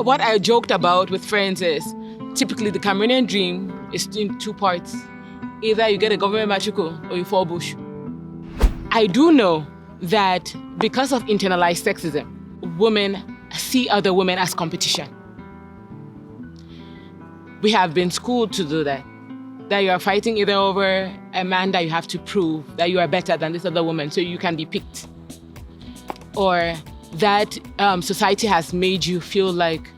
What I joked about with friends is typically the Cameroonian dream is in two parts. Either you get a government matricule or you fall bush. I do know that because of internalized sexism, women see other women as competition. We have been schooled to do that. That you are fighting either over a man that you have to prove that you are better than this other woman so you can be picked. Or that society has made you feel like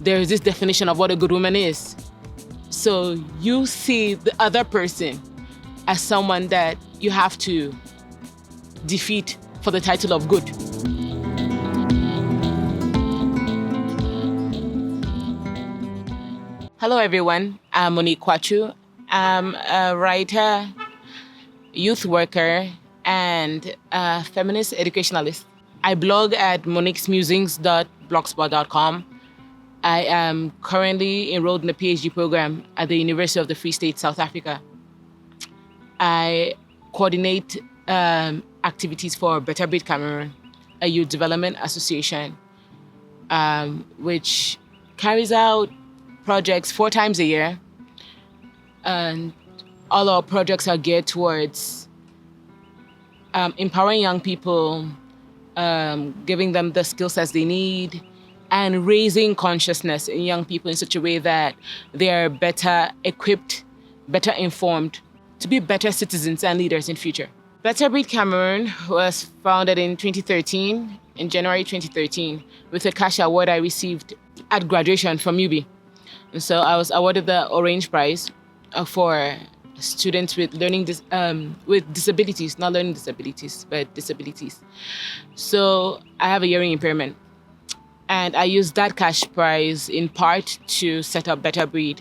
there is this definition of what a good woman is. So you see the other person as someone that you have to defeat for the title of good. Hello everyone, I'm Monique Kwachu. I'm a writer, youth worker, and a feminist educationalist. I blog at moniquesmusings.blogspot.com. I am currently enrolled in a PhD program at the University of the Free State, South Africa. I coordinate activities for Better Breed Cameroon, a youth development association, which carries out projects 4 times a year. And all our projects are geared towards empowering young people, giving them the skill sets they need, and raising consciousness in young people in such a way that they are better equipped, better informed to be better citizens and leaders in future. Better Breed Cameroon was founded in 2013, in January 2013, with a cash award I received at graduation from UB. And so I was awarded the Orange Prize for students with with disabilities, not learning disabilities, but disabilities. So I have a hearing impairment. And I used that cash prize in part to set up Better Breed.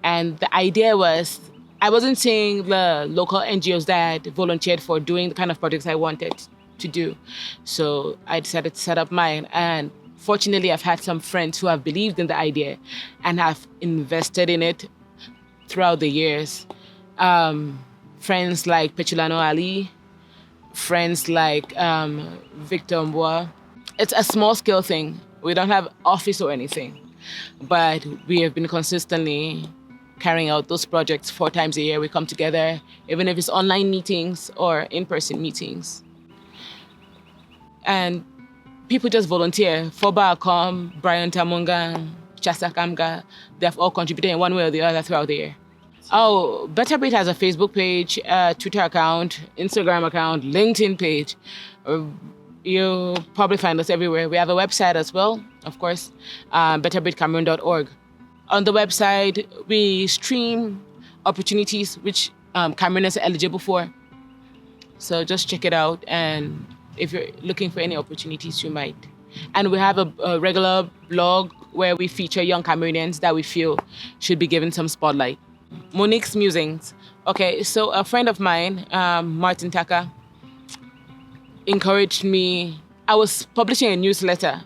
And the idea was, I wasn't seeing the local NGOs that volunteered for doing the kind of projects I wanted to do. So I decided to set up mine. And fortunately, I've had some friends who have believed in the idea and have invested in it throughout the years. Friends like Pechulano Ali, friends like Victor Mboa. It's a small scale thing. We don't have office or anything, but we have been consistently carrying out those projects 4 times a year. We come together, even if it's online meetings or in-person meetings. And people just volunteer. Foba Akom, Brian Tamunga, Chasa Kamga, they have all contributed in one way or the other throughout the year. Oh, Better Breed has a Facebook page, a Twitter account, Instagram account, LinkedIn page. You'll probably find us everywhere. We have a website as well, of course, betterbreedcameroon.org. On the website, we stream opportunities which Camerooners are eligible for. So just check it out, and if you're looking for any opportunities, you might. And we have a regular blog where we feature young Cameroonians that we feel should be given some spotlight. Monique's Musings. Okay, so a friend of mine, Martin Taka, encouraged me. I was publishing a newsletter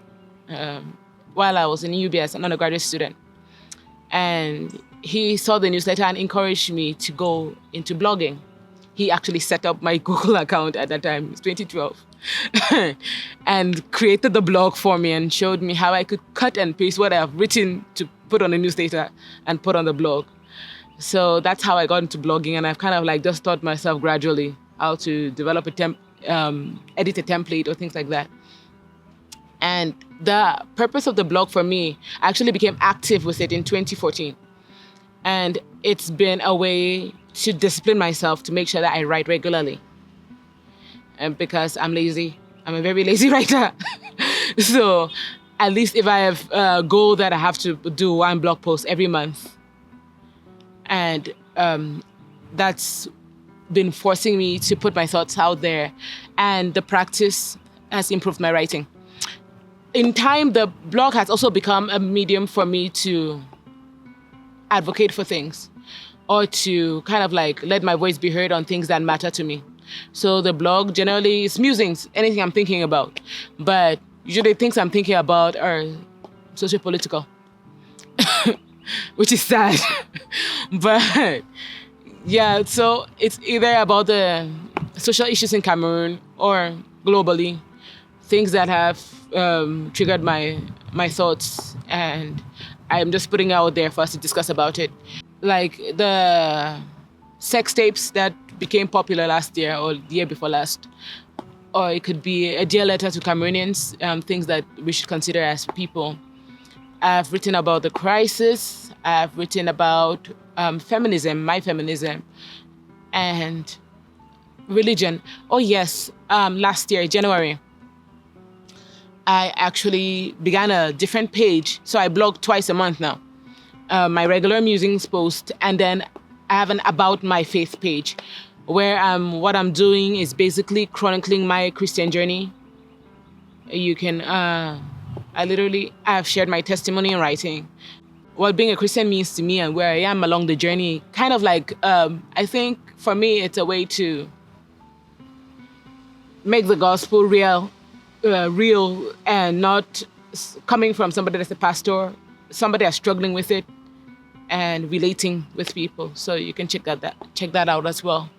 while I was in UB as an undergraduate student. And he saw the newsletter and encouraged me to go into blogging. He actually set up my Google account at that time, it's 2012, and created the blog for me and showed me how I could cut and paste what I have written to put on a newsletter and put on the blog. So that's how I got into blogging, and I've kind of like just taught myself gradually how to develop edit a template or things like that. And the purpose of the blog for me, I actually became active with it in 2014. And it's been a way to discipline myself to make sure that I write regularly. And because I'm lazy, I'm a very lazy writer. So at least if I have a goal that I have to do 1 blog post every month, and that's been forcing me to put my thoughts out there, and the practice has improved my writing. In time, the blog has also become a medium for me to advocate for things or to kind of like let my voice be heard on things that matter to me. So the blog generally is musings, anything I'm thinking about. But usually things I'm thinking about are socio-political, which is sad. But yeah, so it's either about the social issues in Cameroon or globally, things that have triggered my thoughts, and I'm just putting it out there for us to discuss about it. Like the sex tapes that became popular last year or the year before last, or it could be a dear letter to Cameroonians, things that we should consider as people. I've written about the crisis. I've written about feminism, my feminism, and religion. Oh yes, last year, January, I actually began a different page. So I blog twice a month now. My regular musings post, and then I have an about my faith page where what I'm doing is basically chronicling my Christian journey. You can, I've shared my testimony in writing, what being a Christian means to me and where I am along the journey. Kind of like, I think for me, it's a way to make the gospel real and not coming from somebody that's a pastor, somebody that's struggling with it and relating with people. So you can check that out as well.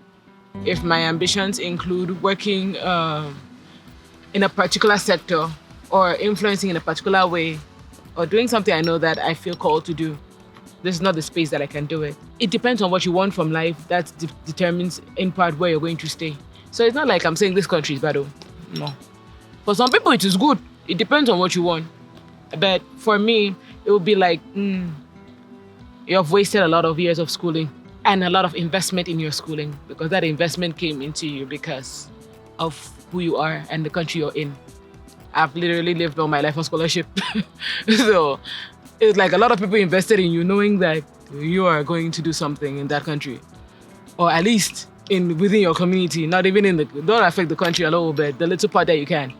If my ambitions include working in a particular sector or influencing in a particular way or doing something I know that I feel called to do, this is not the space that I can do it. It depends on what you want from life. That determines in part where you're going to stay. So it's not like I'm saying this country is bad. No. For some people, it is good. It depends on what you want. But for me, it would be like, you have wasted a lot of years of schooling and a lot of investment in your schooling, because that investment came into you because of who you are and the country you're in. I've literally lived all my life on scholarship. So it's like a lot of people invested in you knowing that you are going to do something in that country, or at least within your community, not even don't affect the country a little bit, the little part that you can.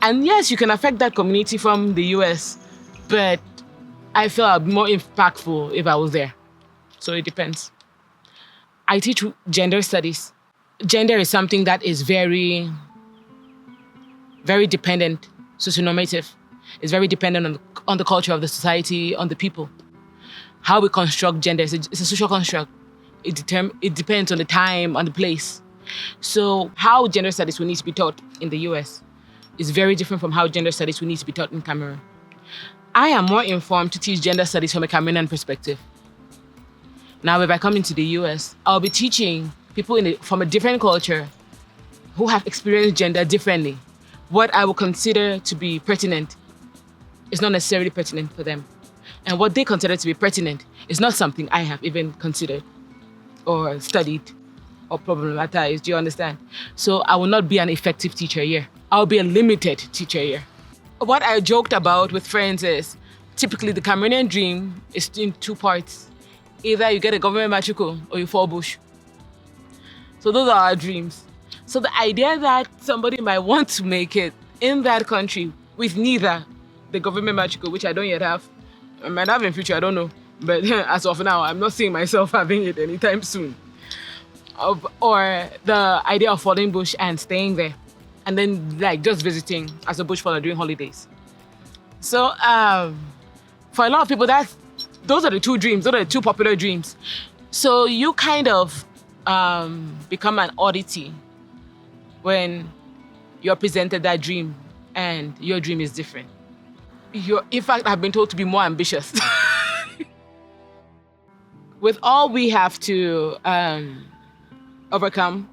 And yes, you can affect that community from the US, but I feel I'd be more impactful if I was there. So it depends. I teach gender studies. Gender is something that is very, very dependent, socio-normative. It's very dependent on the culture of the society, on the people. How we construct gender, it's a social construct. It depends on the time, on the place. So how gender studies will need to be taught in the US is very different from how gender studies will need to be taught in Cameroon. I am more informed to teach gender studies from a Cameroonian perspective. Now, if I come into the US, I'll be teaching people from a different culture who have experienced gender differently. What I will consider to be pertinent is not necessarily pertinent for them. And what they consider to be pertinent is not something I have even considered or studied or problematized. Do you understand? So I will not be an effective teacher here. I'll be a limited teacher here. What I joked about with friends is typically the Cameroonian dream is in two parts. Either you get a government matricle or you fall bush. So those are our dreams. So the idea that somebody might want to make it in that country with neither the government matricle, which I don't yet have, I might have in future, I don't know. But as of now, I'm not seeing myself having it anytime soon. Or the idea of falling bush and staying there, and then like just visiting as a bush faller during holidays. So for a lot of people, those are the two dreams. Those are the two popular dreams. So you kind of become an oddity when you're presented that dream and your dream is different. You, in fact, have been told to be more ambitious. With all we have to overcome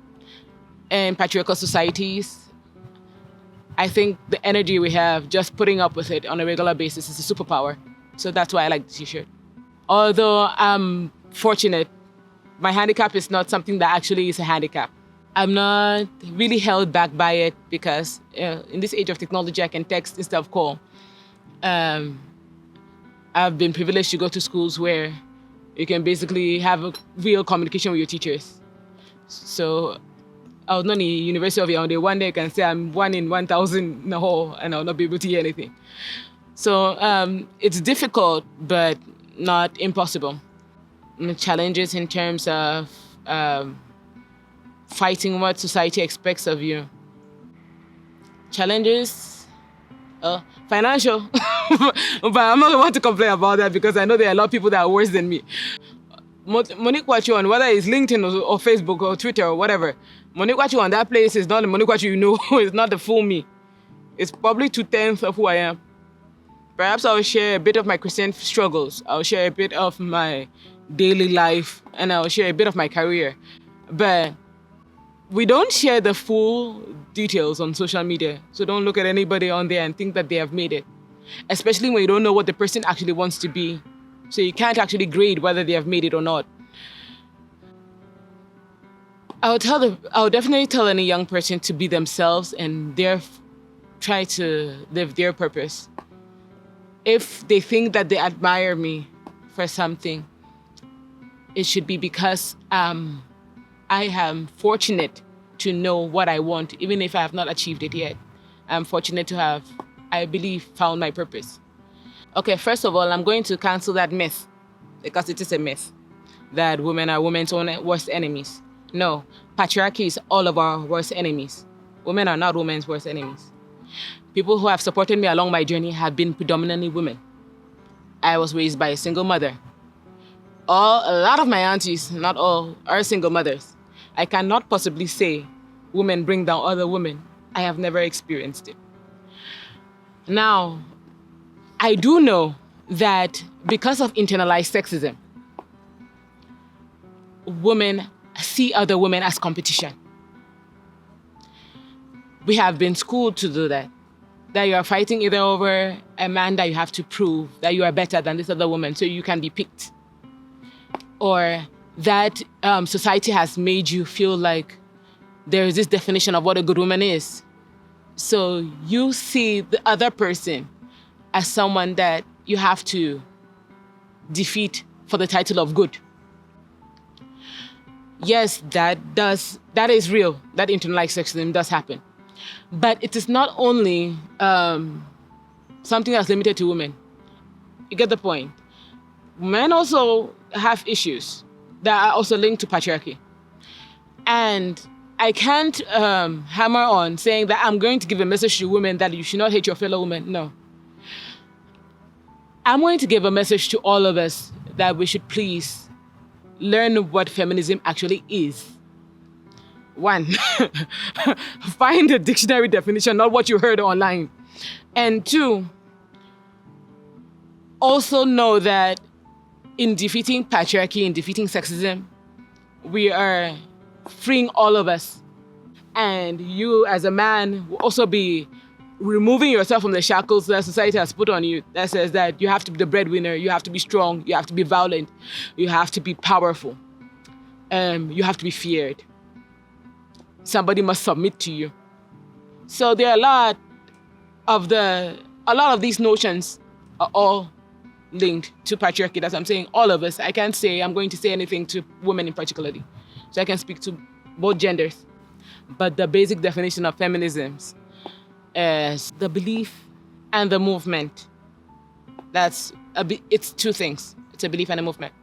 in patriarchal societies, I think the energy we have just putting up with it on a regular basis is a superpower. So that's why I like the t-shirt. Although I'm fortunate, my handicap is not something that actually is a handicap. I'm not really held back by it because in this age of technology, I can text instead of call. I've been privileged to go to schools where you can basically have a real communication with your teachers. So I was not in the University of Yaoundé. One day you can say I'm 1 in 1,000 in the hall and I'll not be able to hear anything. So it's difficult, but not impossible. Challenges in terms of fighting what society expects of you. Challenges, financial. But I'm not going to complain about that because I know there are a lot of people that are worse than me. Monique Kwachu on, whether it's LinkedIn or Facebook or Twitter or whatever, Monique Kwachu on that place is not the Monique Kwachu you know. It's not the full me. It's probably 2/10 of who I am. Perhaps I'll share a bit of my Christian struggles. I'll share a bit of my daily life, and I'll share a bit of my career. But we don't share the full details on social media. So don't look at anybody on there and think that they have made it, especially when you don't know what the person actually wants to be. So you can't actually grade whether they have made it or not. I would definitely tell any young person to be themselves and try to live their purpose. If they think that they admire me for something, it should be because I am fortunate to know what I want, even if I have not achieved it yet. I'm fortunate to have, I believe, found my purpose. Okay, first of all, I'm going to cancel that myth, because it is a myth, that women are women's own worst enemies. No, patriarchy is all of our worst enemies. Women are not women's worst enemies. People who have supported me along my journey have been predominantly women. I was raised by a single mother. A lot of my aunties, not all, are single mothers. I cannot possibly say women bring down other women. I have never experienced it. Now, I do know that because of internalized sexism, women see other women as competition. We have been schooled to do that you are fighting either over a man that you have to prove that you are better than this other woman so you can be picked. Or that society has made you feel like there is this definition of what a good woman is. So you see the other person as someone that you have to defeat for the title of good. Yes, that is real. That internalized sexism does happen. But it is not only something that's limited to women. You get the point. Men also have issues that are also linked to patriarchy. And I can't hammer on saying that I'm going to give a message to women that you should not hate your fellow women. No. I'm going to give a message to all of us that we should please learn what feminism actually is. One, find a dictionary definition, not what you heard online. And two, also know that in defeating patriarchy, in defeating sexism, we are freeing all of us. And you as a man will also be removing yourself from the shackles that society has put on you that says that you have to be the breadwinner, you have to be strong, you have to be violent, you have to be powerful, you have to be feared. Somebody must submit to you. So there are a lot of these notions are all linked to patriarchy. That's what I'm saying. All of us. I can't say I'm going to say anything to women in particularly. So I can speak to both genders. But the basic definition of feminism is the belief and the movement. It's two things. It's a belief and a movement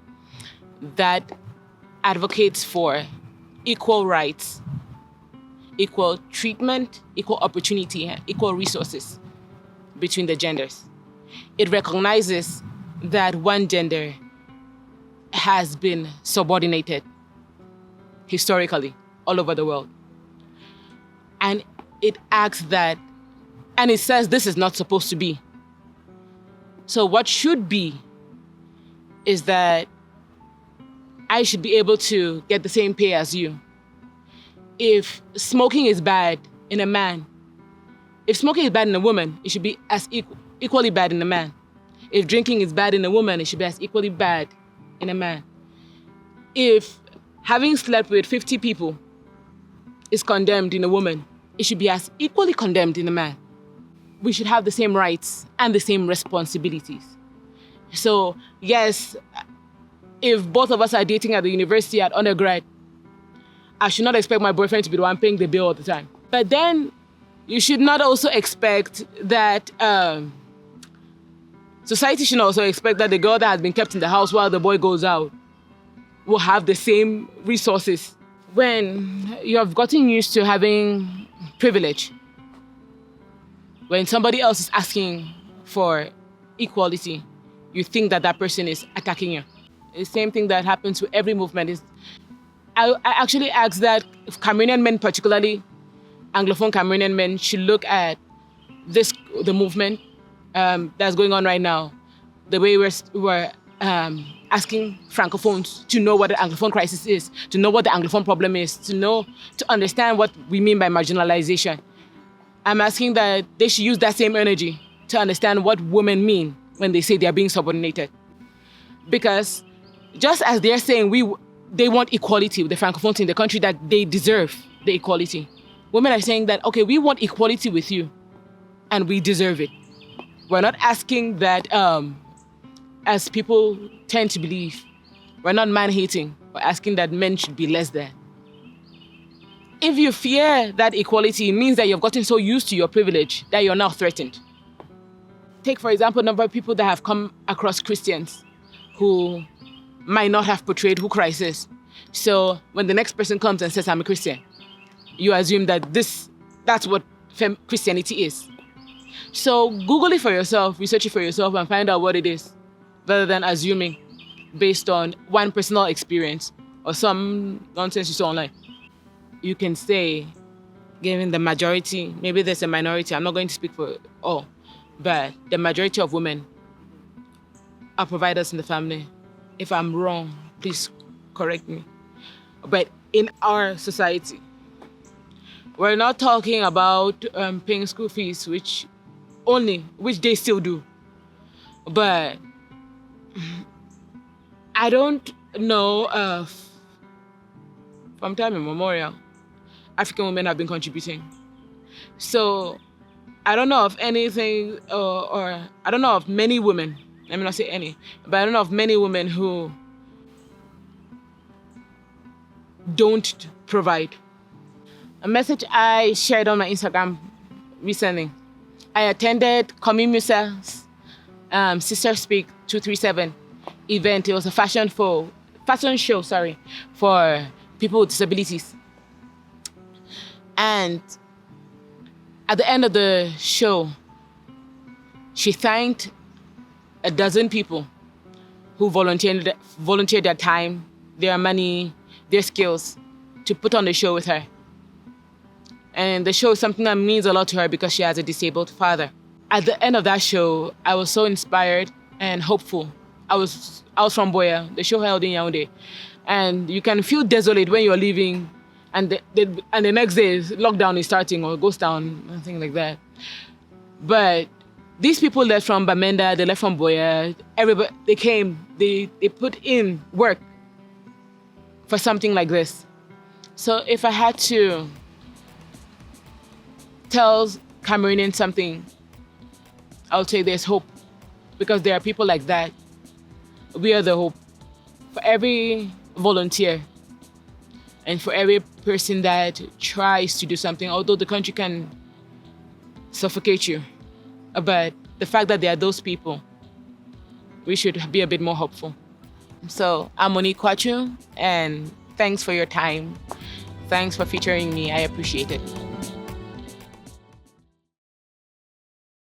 that advocates for equal rights, equal treatment, equal opportunity, and equal resources between the genders. It recognizes that one gender has been subordinated historically all over the world. And it asks that, and it says this is not supposed to be. So what should be is that I should be able to get the same pay as you. If smoking is bad in a man, if smoking is bad in a woman, it should be as equally bad in a man. If drinking is bad in a woman, it should be as equally bad in a man. If having slept with 50 people is condemned in a woman, it should be as equally condemned in a man. We should have the same rights and the same responsibilities. So yes, if both of us are dating at the university at undergrad, I should not expect my boyfriend to be the one paying the bill all the time. But then you should not also expect that, society should also expect that the girl that has been kept in the house while the boy goes out will have the same resources. When you have gotten used to having privilege, when somebody else is asking for equality, you think that that person is attacking you. The same thing that happens with every movement. I actually ask that if Cameroonian men, particularly Anglophone Cameroonian men, should look at the movement that's going on right now, the way we're asking Francophones to know what the Anglophone crisis is, to know what the Anglophone problem is, to understand what we mean by marginalization. I'm asking that they should use that same energy to understand what women mean when they say they are being subordinated. Because just as they're saying they want equality with the Francophones in the country, that they deserve the equality, women are saying that, okay, we want equality with you and we deserve it. We're not asking that, as people tend to believe, we're not man-hating. We're asking that men should be less than. If you fear that equality, it means that you've gotten so used to your privilege that you're now threatened. Take, for example, a number of people that have come across Christians who might not have portrayed who Christ is. So when the next person comes and says, I'm a Christian, you assume that that's what Christianity is. So Google it for yourself, research it for yourself, and find out what it is, rather than assuming based on one personal experience or some nonsense you saw online. You can say, given the majority, maybe there's a minority, I'm not going to speak for all, but the majority of women are providers in the family. If I'm wrong, please correct me. But in our society, we're not talking about paying school fees, which they still do. But I don't know of, from time immemorial, African women have been contributing. So I don't know of anything, or I don't know of many women, let me not say any, but I don't know of many women who don't provide. A message I shared on my Instagram recently. I attended Kwame Musa's Sister Speak 237 event. It was a fashion show for people with disabilities. And at the end of the show, she thanked a dozen people who volunteered their time, their money, their skills to put on the show with her. And the show is something that means a lot to her because she has a disabled father. At the end of that show, I was so inspired and hopeful. I was from Boya, the show held in Yaoundé. And you can feel desolate when you're leaving and the next day lockdown is starting or goes down, something like that. But these people left from Bamenda, they left from Boya, everybody, they came, they put in work for something like this. So if I had to tell Cameroonians something, I would say there's hope, because there are people like that. We are the hope. For every volunteer and for every person that tries to do something, although the country can suffocate you, but the fact that there are those people, we should be a bit more hopeful. So I'm Monique Kwachu, and thanks for your time. Thanks for featuring me. I appreciate it.